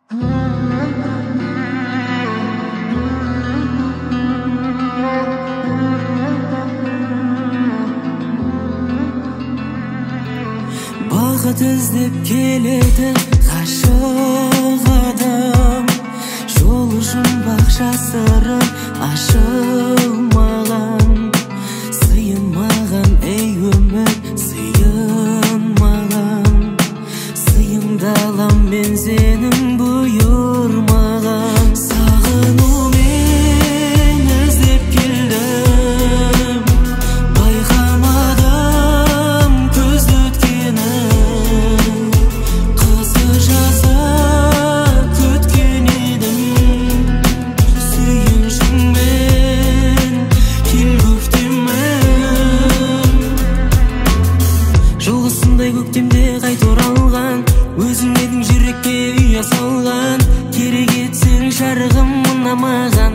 Бақыт іздеп келеді ғашық адам, жолы жұмбақ жасырын ашылмаған, сыйынмаған ей өмір сыйынмаған, сыйымдалам мен сенің бұйырмаған. Сағынумен іздеп келдім, байқамадым көзді өткені, қысы жазы күткен едім, сүйіншіңмен кел көктемім. Жолғысындай көктемде қайта оралған, өзің едің жүрекке ұя салған, керек етсең жарығым ұнамаған,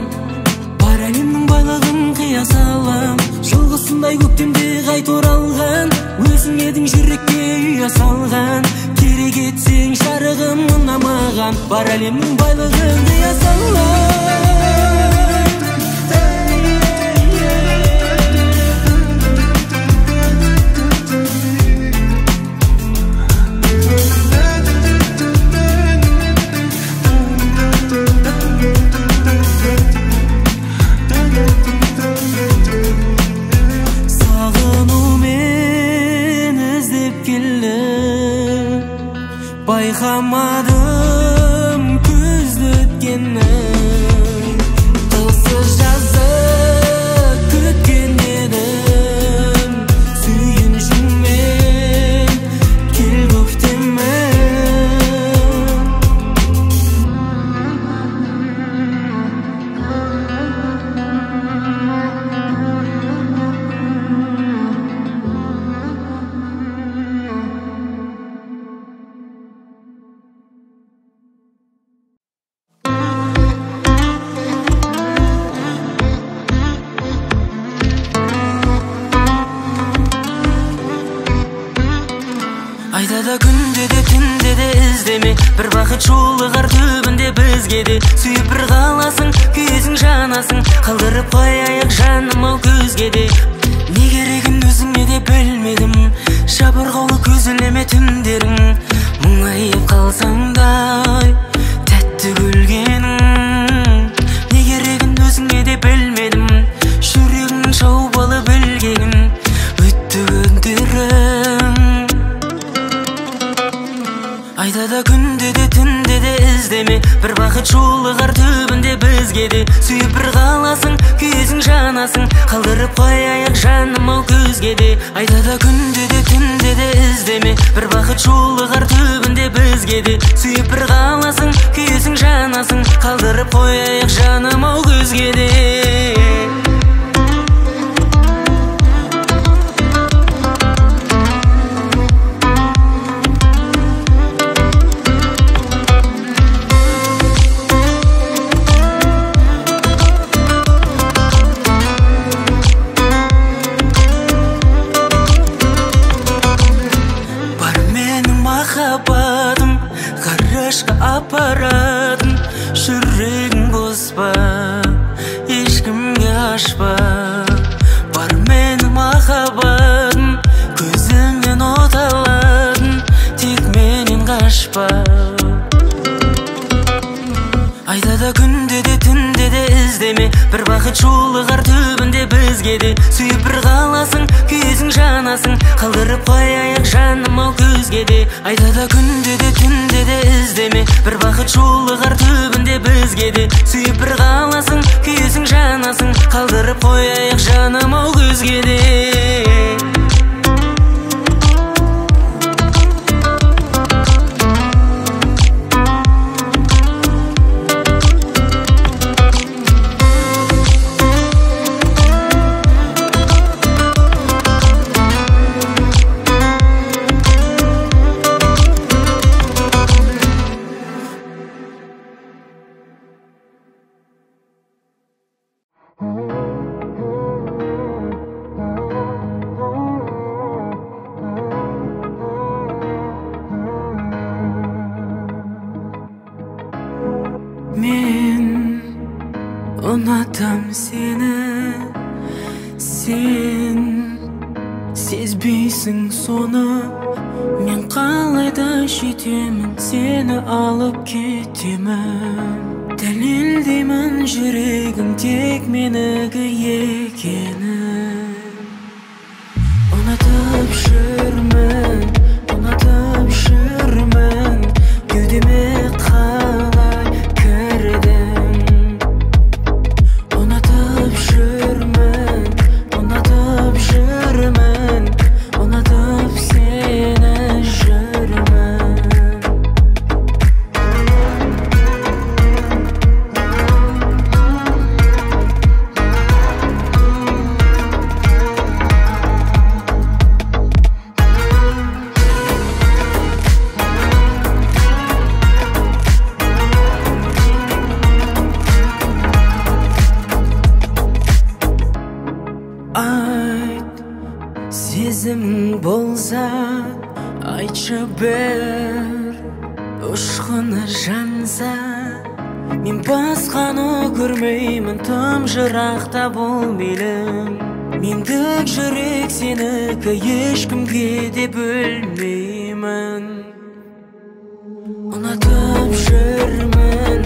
бар әлемнің байлығын қия салам. Жолғысындай көктемде қайта оралған, өзің едің жүрекке ұя салған, керек етсең жарығым ұнамаған, бар әлемнің байлығын қия салам. Байқамадым көзді өткені, қысы жазы күткен едім, сүйіншіңмен кел көктемім. Айдада күнде де түнде де іздеме, бір бақыт жолығар түбінде бізге де. Сүйіп бір қаласың, күйесің жанасың, қалдырып қояйық жаным ау көзге де. Не керегін өзіңе де білмедім, жабырғаулы көзілеме түндерің, мұңайып қалсаңдай тәтті күлгенің. Не керегін өзіңе де білмедім, жүрегің шаубалы білгенің, өтті күндерің. Айдада күнде де түнде де іздеме, бір бақыт жолығар түбінде бізге де. Сүйіп бір қаласың, күйесің жанасың, қалдырып қояйық жаным ау көзге де. Айдада күнде де түнде де іздеме, бір бақыт жолығар түбінде бізге де. Сүйіп бір қаласың, күйесің жанасың, қалдырып қояйық жаным ау көзге де. Апаратым, жүрегің бос па, ешкімге ашпа. Бар менің махаббатым, көзіңнен от алатын, тек менен қашпа. Айдада күнде де түнде де іздеме, бір бақыт жолығар түбінде бізге де. Сүйіп бір қаласың, күйесің жанасың, қалдырып қояйық жаным ау көзге де. Айдада күнде де түнде де іздеме, бір бақыт жолығар түбінде бізге де. Сүйіп бір қаласың, күйесің жанасың, қалдырып қояйық жаным ау көзге де. Men unatam seni, sen sezbeysin sonu. Men qalayda jetemin, seni alıp ketemin. Dalildeyman жүрегim tek meniki ekenin. Unatıp жүрмін, unatıp жүрмін, кеудеме қалай кірдің. Unatıp жүрмін, unatıp жүрмін, unatıp seni жүрмін. Ayt, сезімің болса, айтшы бір, ұшқыны жанса. Мен басқаны көрмеймін, тым жырақта бол мейлің. Мендік жүрек сенікі, ешкімге де бөлмеймін. Ұнатып жүрмін,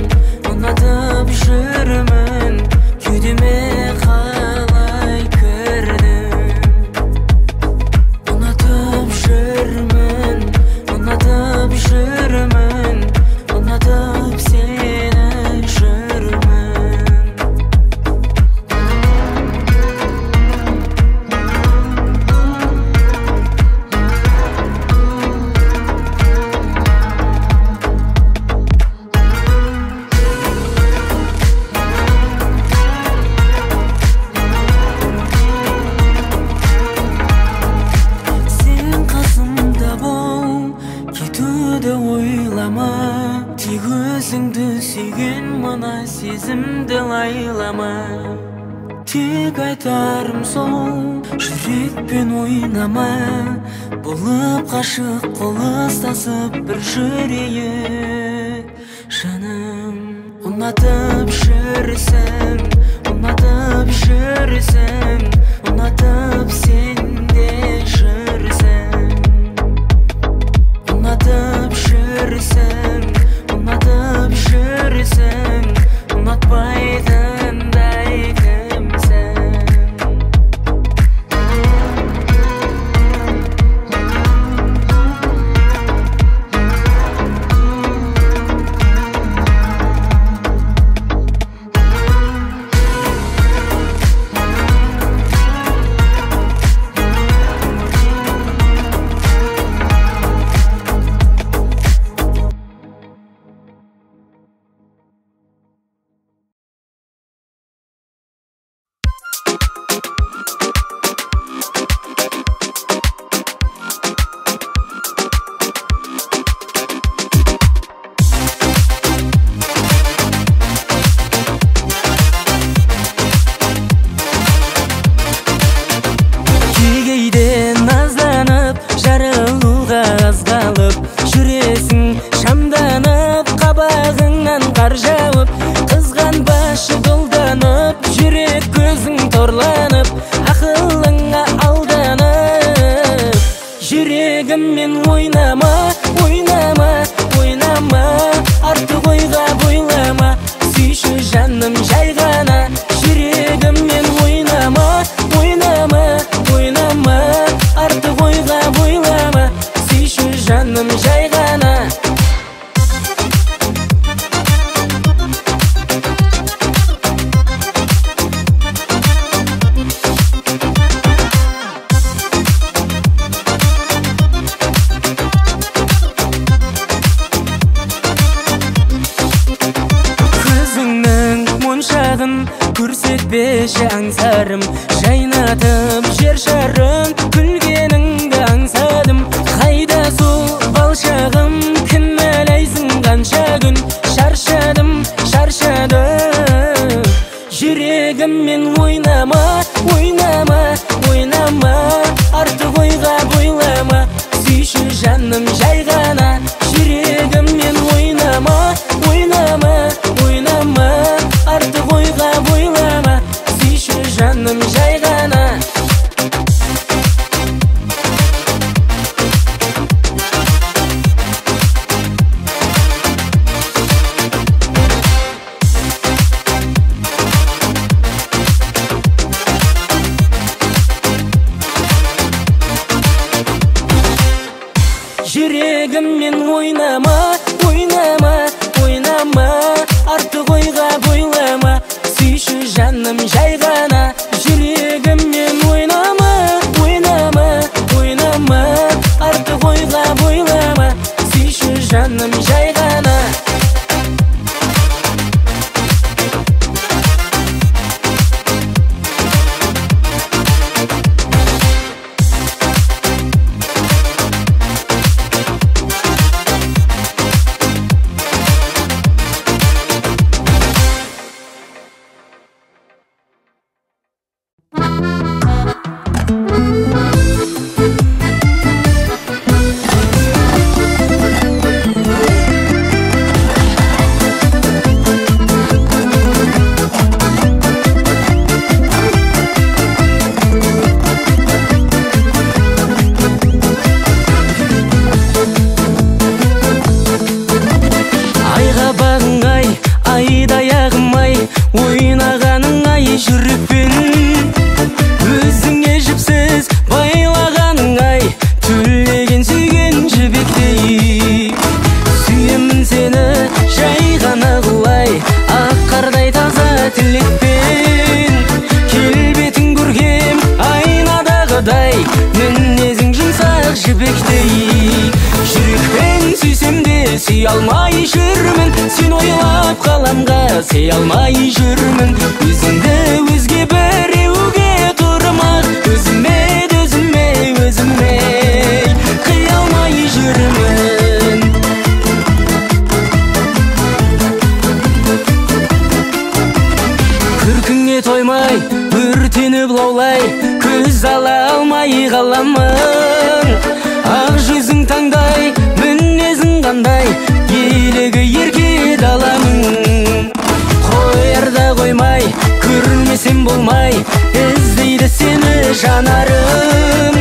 ұнатып жүрмін, кеудеме қалай кірдің. Ұнатып жүрмін, ұнатып жүрмін, ұнатып сені жүрмін. Ойлама, тек өзіңді сүйген мына сезімді лайлама. Тек айтарым сол, жүрекпен ойнама. Болып қашық қол ұстасып бір жүрейік, жаным. Ұнатып жүрсің, ұнатып жүрсің, ұнатып сен де жүрсің. Ұнатып жүрсің, ұнатып жүрсің, ұнатпайтындай кімсің? Жүрегіммен ойнама, ойнама, ойнама, артық ойға бойлама. Сүйші жаным жай ғана. Жүрегіммен ойнама, ойнама, ойнама, артық ойға бойлама. Сүйші жаным жай ғана. Көрсетпеші аңсарым, жайнатып жер шарын, күлгеніңді аңсадым. Қайда сол балшағым, кінәлайсың қанша күн. Шаршадым, шаршадым. Жүрегіммен ойнама, ойнама, ойнама, артық ойға бойлама. Сүйші жаным жай ғана. Жүрегіммен ойнама, ойнама, ойнама. сабағың ай, айдай ағым-ай, ойнағаның ай жүрекпен. Өзіңе жіпсіз байлағаның ай, түлеген сүйген жібектей. Сүйемін сені жай ғана құлай, ақ қардай таза тілекпен. Келбетін көргем айнадағыдай, мінезің жұмсақ жібектей. Жүрекпен сүйсем де сүй алмай жүрмін, сен ойлап қаламға сый алмай жүрмін. Өзіңді өзге біреуге тұрмақ, өзіме қия алмай жүрмін. Күркіңе тоймай, өртеніп лаулай, көз ала алмай қаламын. Ақ жүзің таңдай, мінезің қандай, елігі ерке даламын. Қоярда қоймай, көрмесем болмай, іздейді сені жанарым.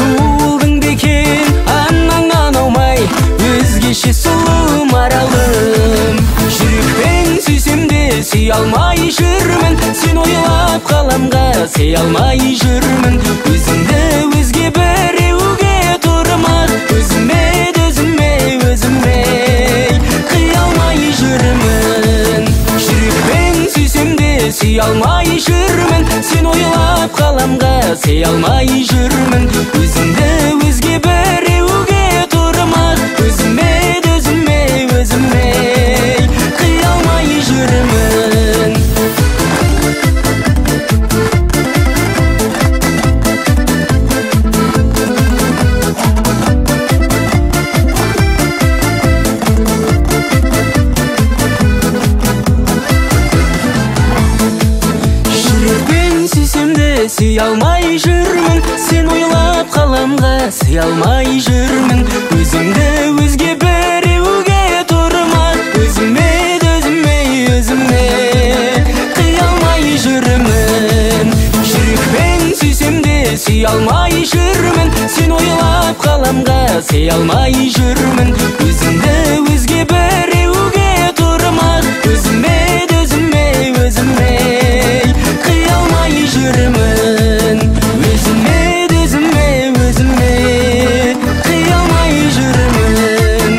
Туылдың бекен анаңнан аумай, өзгеше сұлу маралым. Жүрекпен сүйсем де сүй алмай жүрмін, сен ойлап қаламға сый алмай жүрмін. Өзіңді өзге біреуге тұрмақ, өзіме қия алмай жүрмін. Жүрекпен сүйсем де сүй алмай жүрмін, сен ойлап қаламға сый алмай жүрмін. Өзіңді өзге біреуге тұрмақ, өзіме қия алмай жүрмін. Сүй алмай жүрмін, сен ойлап қаламға сый алмай жүрмін. Өзіңді өзге біреуге тұрмақ, өзіме қия алмай жүрмін. Жүрекпен сүйсем де сүй алмай жүрмін, сен ойлап қаламға сый алмай жүрмін. Өзіңді өзге біреуге тұрмақ, өзіме қия алмай жүрмін. Өзіме қия алмай жүрмін.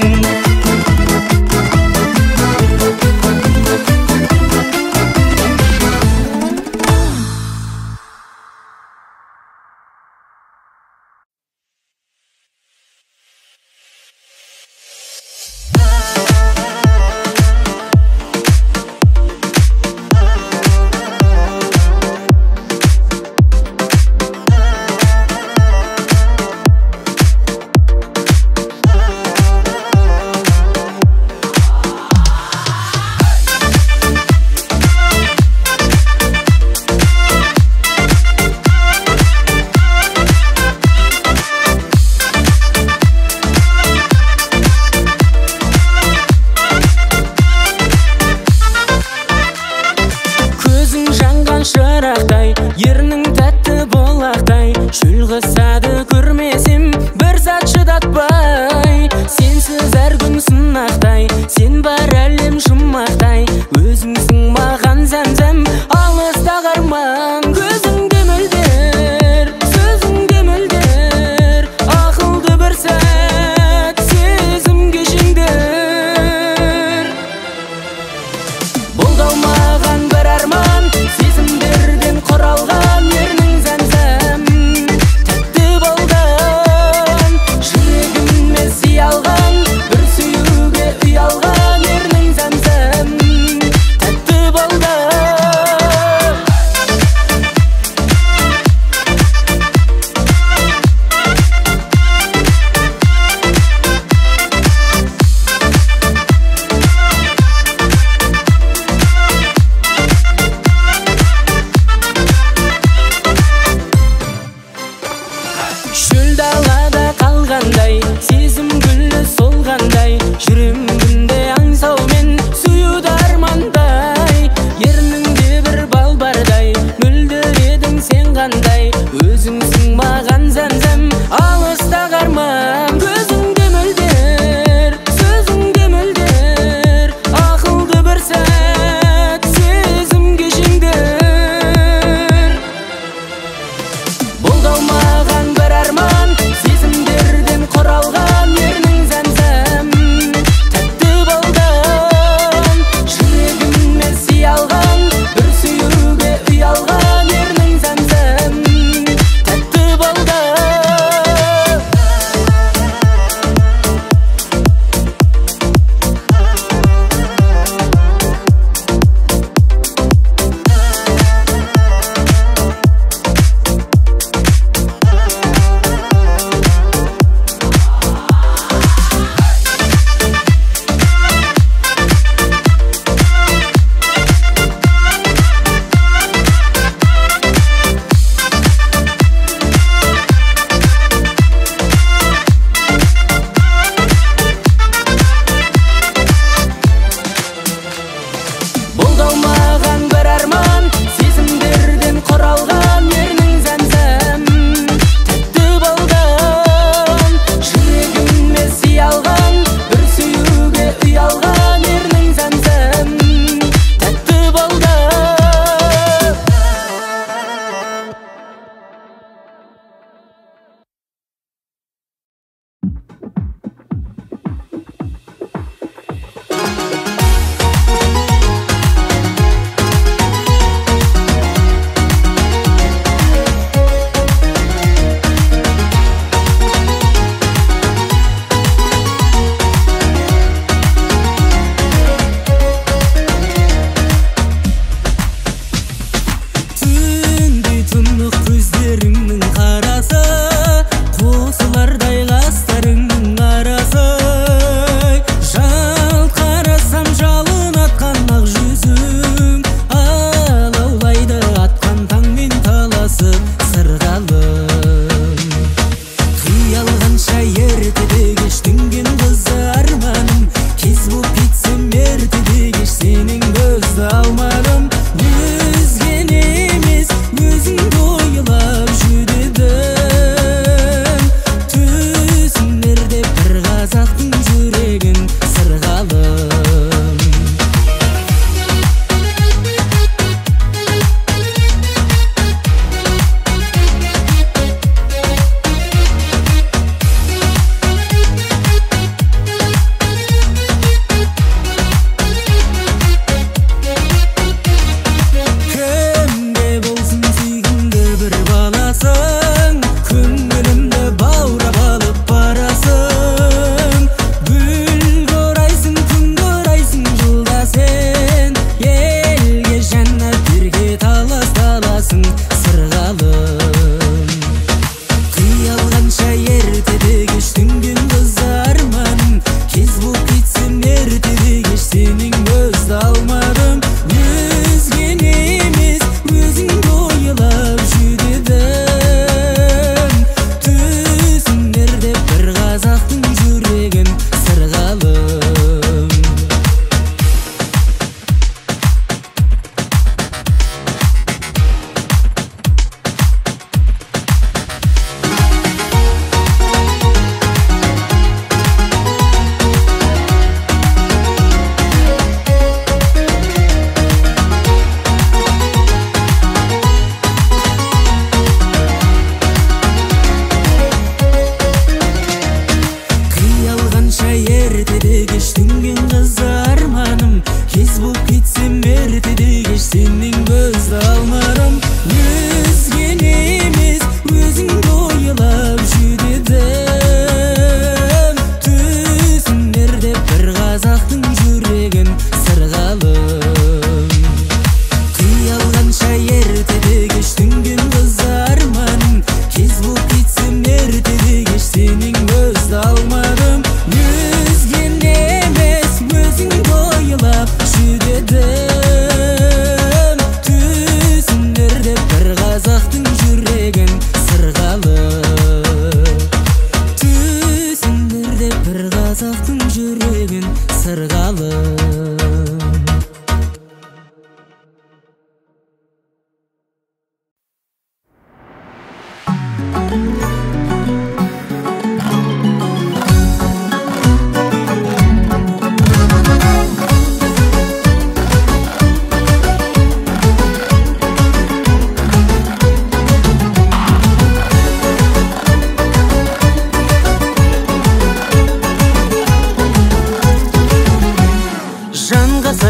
шырақтай, ерінің тәтті болақтай, шүл қысады көрмесем бір сәт шыдатпай. Сенсіз әр күн сынақтай, сен бар әлем жұмақтай, өзіңсің маған зәм-зәм алыстағы арман. Көзіңде мөлдер, сөзіңде мөлдер, ақылды бір сәт сезімге жеңдір. Болды алмаған бір арман, сезімдерден құралған ернің зәм-зәм, тәтті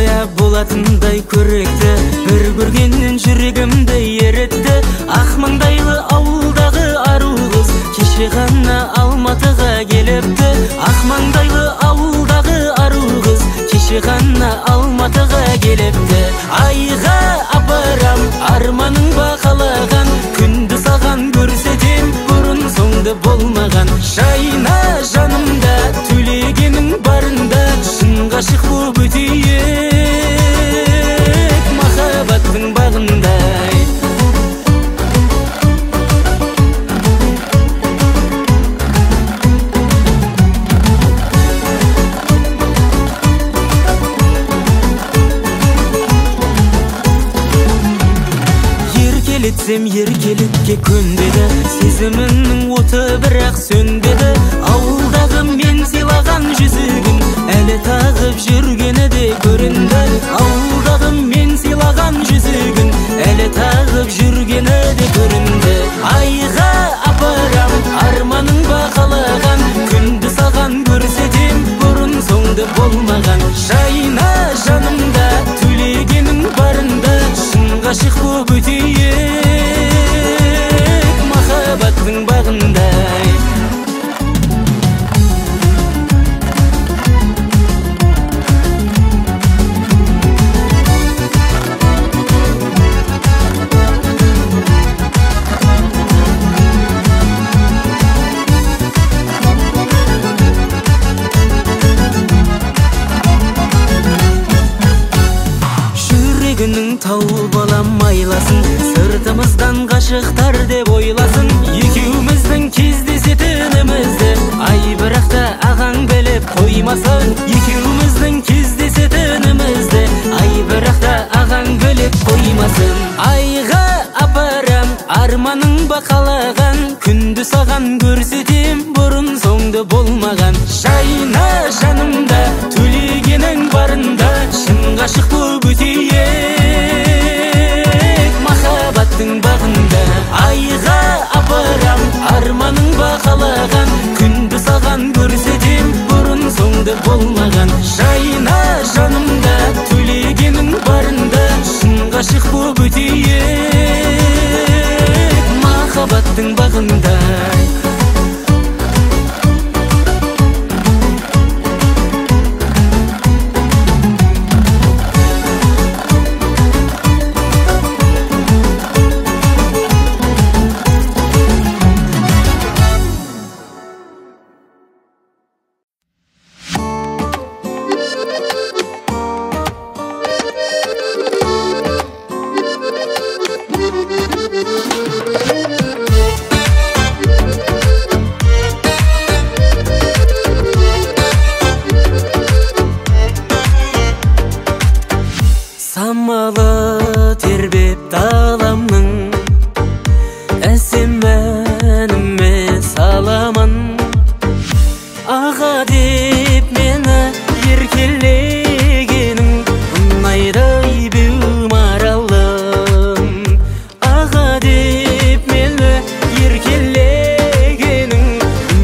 кая болатындай көректі, бір көргеннен жүрегімді еретті. Ақ маңдайлы ауылдағы ару қыз кеше ғана Алматыға келіпті. Ақ маңдайлы ауылдағы ару қыз кеше ғана Алматыға келіпті. Айға апарам арманың бақалаған, күнді саған көрсетем бұрын соңды болмаған. Жайна жанымда төлегенің барында, шын ғашық боп өтейік махаббаттың бағындай. Еркелетсем еркелікке көнбеді, сезімінің оты бірақ сөнбеді. Ауылдағы мен сыйлаған жүзігін әлі тағып жүргені де көрінді. Ауылдағы мен сыйлаған жүзігін әлі тағып жүргені де көрінді. Айға апарам арманың бақалаған, күнді саған көрсетем бұрын соңды болмаған. Жайна жанымда төлегенің барында, шын ғашық боп өтейік махаббаттың бағындай. Жүрегінің тауып алам айласын, сыртымыздан ғашықтар деп ойласын. Екеуміздің кездесетінімізді ай бірақ та ағаң біліп қоймасын. Екеуміздің кездесетінімізді ай бірақ та ағаң біліп қоймасын. Айға апарам арманың бақалаған, күнді саған көрсетем бұрын соңды болмаған. Жайна жанымда төлегенің барында, шын ғашық боп өтейік махаббаттың бағында. Айға апарам арманың бақалаған, күнді саған көрсетем бұрын соңды болмаған. Жайна жанымда төлегенің барында, шын ғашық боп өтейік махаббаттың бағындай. Самалы тербеп даламның, әсем әніме саламын. Аға деп мені еркелегенің, ұнайды беу маралым. Аға деп мені еркелегенің,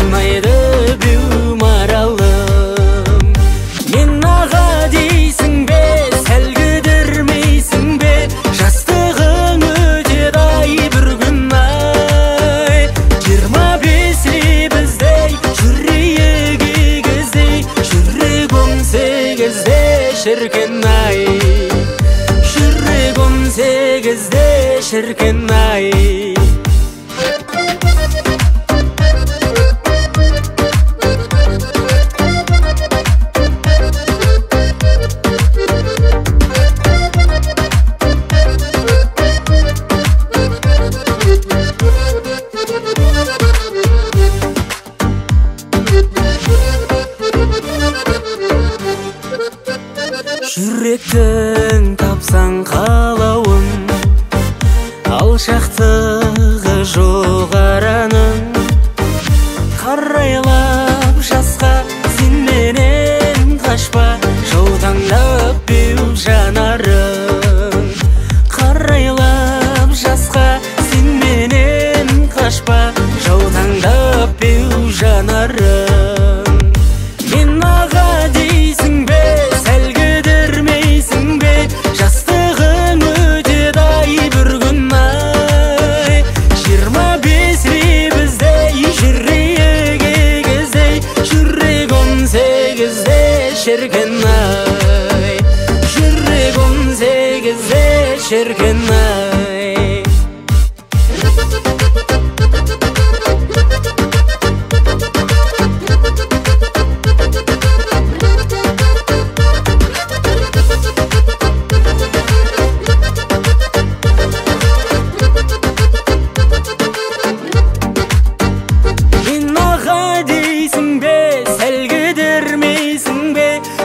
ұнайды беу маралым. Мен аға дейсің бе, жастығың өтеді ай бір күн ай. 25 лебіздей жүрейік егіздей, жүрек 18-де шіркін ай. Жүрек 18-де шіркін ай. Жүректің тапсаң қалауын, алшақтығы жоқ араның. Қарайлап жасқа сен менен қашпа, жаутаңдап беу жанарың. Қарайлап жасқа сен менен қашпа, жаутаңдап беу жанарың. Мен аға дейсің бе, сәл кідірмейсің şirkin-ай.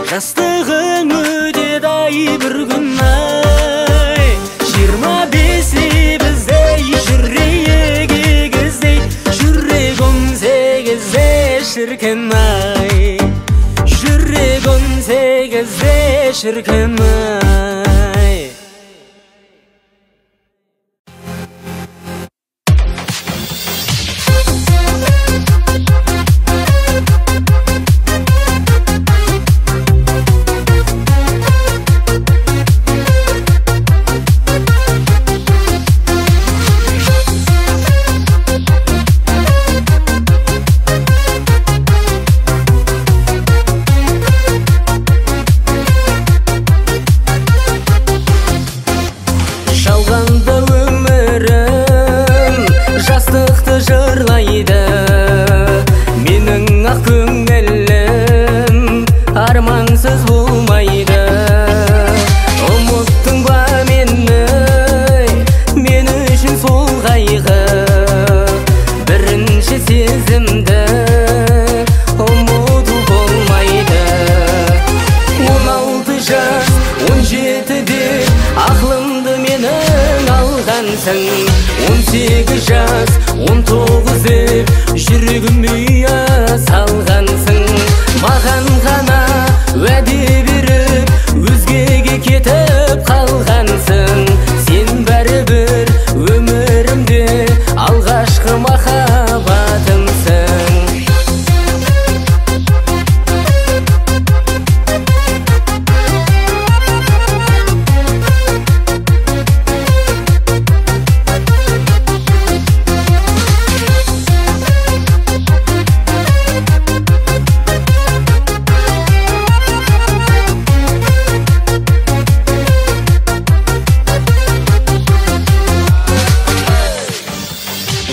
Жастығың өтеді-ай бір күн-ай. 25 біздей жүрейік егіздей, жүрек 18-де шіркін-ай, жүрек 18-де шіркін-ай. Жалғанда өмірім жастықты жырлайды, менің ақ көңілім армансыз болмайды. Ұмыттың ба мені, мен үшін сол қайғы, бірінші сезімді ұмыту болмайды. 16 жас 17-де ақлымды менің алғансың, 18 жас 19 деп жүрегіме ұя салғансың. Маған ғана уәде беріп өзгеге кетіп қалғансың. Сен бәрібір өмірімде алғашқы махаббатымсың.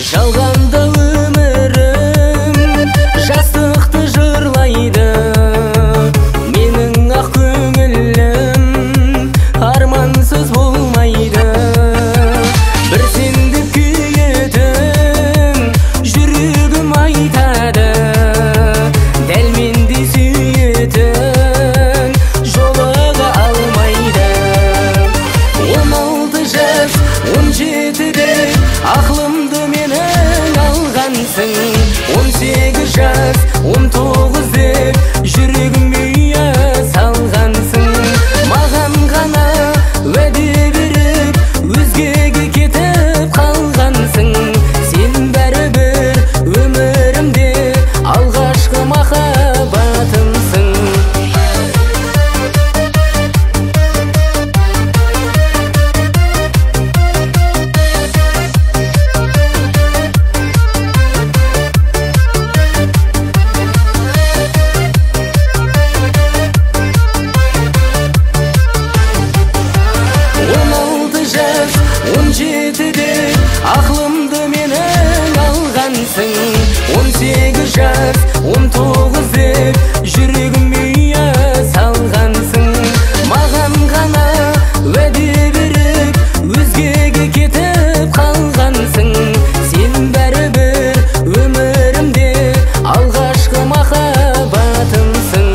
Жалғанда өмірім жастықты жырлайды, менің ақ көңілім армансыз болмайды. Бір сендік күйетін жүрегім айтады, дәл мендей сүйетін жолыға алмайды. 16 жас 17-де ақлымды менің алғансың, 18 жас 19 деп жүрегіме ұя салғансың. Маған ғана уәде беріп өзгеге кетіп қалғансың. Сен бәрібір өмірімде алғашқы махаббатымсың. Ақлымды менің алғансың, 18 жас 19 деп жүрегіме ұя салғансың. Маған ғана уәде беріп өзгеге кетіп қалғансың. Сен бәрібір өмірімде алғашқы махаббатымсың.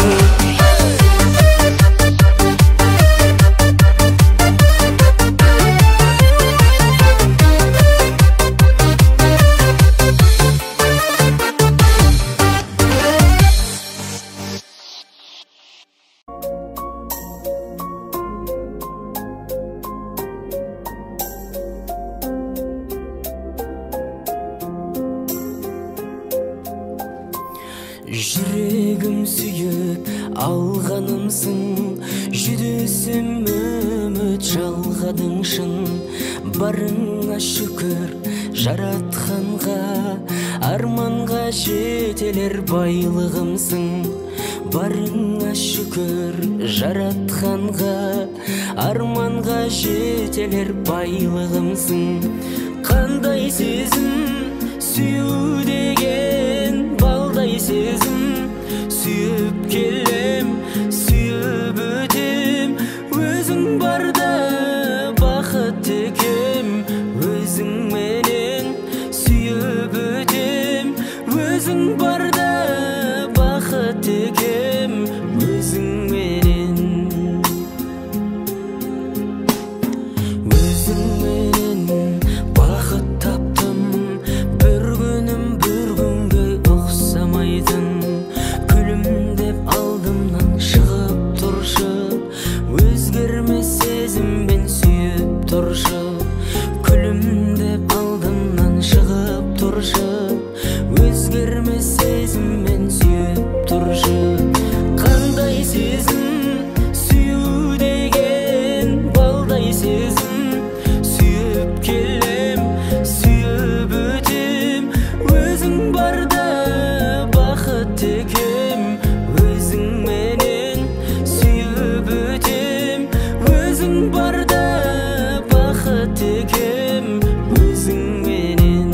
Жүрегім сүйіп алғанымсың, жүдесім үміт жалғадың шын. Барыңа шүкір жаратқанға, арманға жетелер байлығымсың. Барыңа шүкір жаратқанға, арманға арманға жетелер байлығымсың. Қандай сезім, сүю деген балдай сезім. Сүйіп келем, сүйіп өтем, өзің барда бақыт екем. Өзің менен сүйіп өтем, өзің барда бақыт екем. Өзің менен, өзің менен бақыт таптым. Бір күнім бір күнге ұқсамайтын, күлімдеп алдымнан шығып тұршы. Өзгермес сезіммен сүйіп тұршы. Күлімдеп алдымнан шығып тұршы. Өзгермес сезіммен сүйіп тұршы. Қандай сезім, сүю деген балдай сезім. Сүйіп келем, сүйіп өтем, өзің барда бақыт екем. Өзің менен сүйіп өтем, өзің барда бақыт екем. Өзің менен.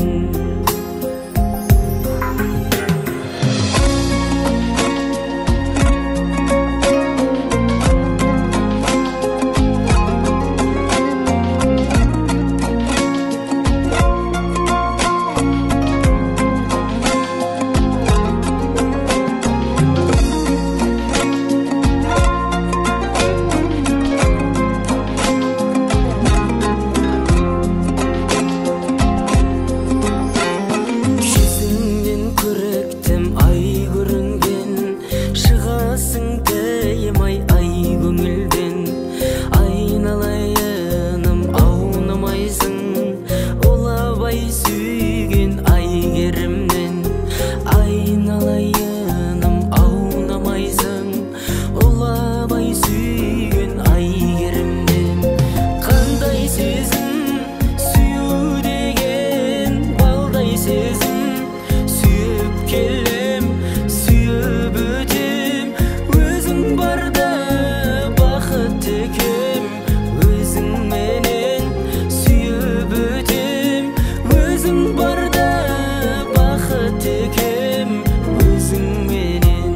Жүзіңнен көріктім ай көрінген, шығасың таймай ай көңілден. Айналайыным аунамайсың, олабай сүйген айгерімнен. Айналайыным аунамайсың, олабай сүйген айгерімнен. Қандай сезім, сүю деген балдай сезім. Сүйіп келем, сүйіп өтем, өзің барда бақыт екем. Өзің менен сүйіп өтем, өзің барда бақыт екем. Өзің менен.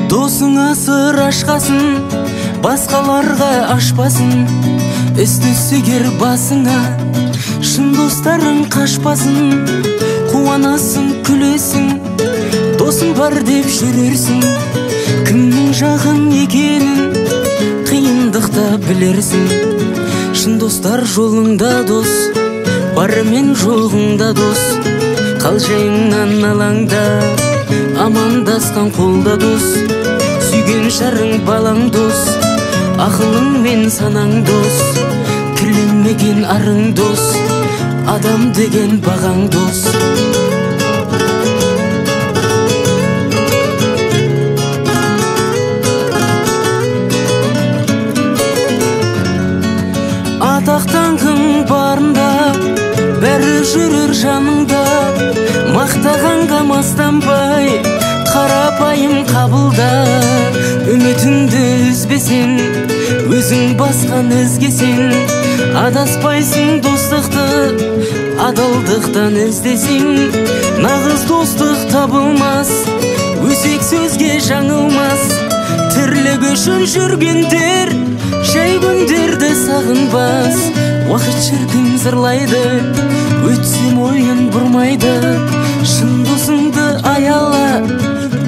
Досыңа сыр ашқасын, басқаларға ашпасын. Үсті-үстігер басыңа, шын достарың қашпасын. Қуанасың, күлесің, досың бар деп жүрерсің. Кімнің жағың екенін қиындықта білерсің. Шын достар жолыңда дос, бары мен жоғыңда дос. Қалжыңнан алаңда, амандасқан қолда дос. Сүйген жарың балаң дос, ақылың мен санаң дос. Кірленмеген арың дос, адам деген бағаң дос. Атақтанғың барында, бәрі жүрер жаныңда. Мақтағанға мастанбай, қарапайым қабылда. Үмітіңді үзбесең, өзің басқан ізгесең. Адаспайсың достықты, адалдықтан іздесең. Нағыз достық табылмас, өсек сөзге жаңылмас. Тірлік үшін жүргендер жай күндерді сағынбас. Уақыт шіркін зырлайды, өтсем ойын бұрмайды. Шын досыңды аяла,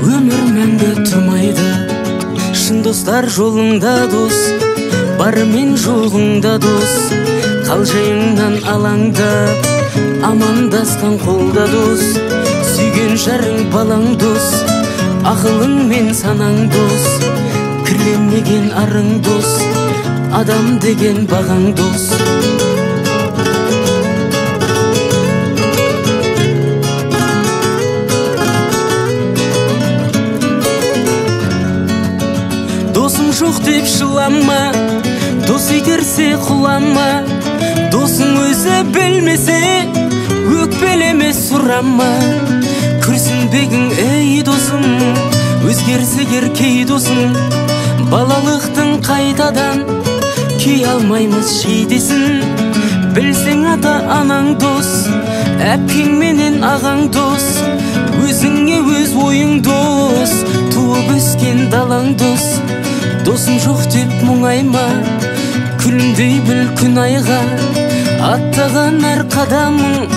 өмір мәңгі тұрмайды. Шын достар жолыңда дос, бары мен жоғыңда дос. Қалжыңнан алаңда, амандасқан қолда дос. Сүйген жарың балаң дос, ақылың мен санаң дос. Кірленмеген арың дос, адам деген бағаң дос. Досым досың жоқ деп жылама, дос итерсе құлама, досың өзі білмесе өкпелеме сұрама. Күрсінбегің ей досым, өзгерсе егер кей досың, балалықтың қайтадан кей алмаймыз шейдесін. Білсең ата анаң дос, әпкең менен ағаң дос, өзіңе өз ойың дос, туып өскен далаң дос. Досың жоқ деп мұңайма, күлімдей біл күн айға, аттаған әр қадамың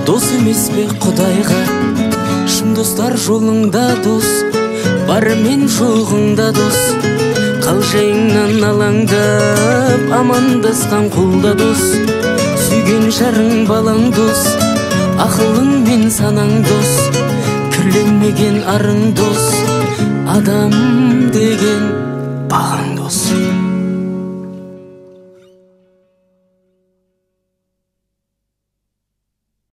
дос емес пе Құдайға. Шын достар жолыңда дос, бары мен жоғыңда дос, қалжайыңнан алаңдап амандасқан қолда дос. Сүйген жарың балаң дос, ақылың мен санаң дос, кірленмеген арың дос, адам деген бағаң дос.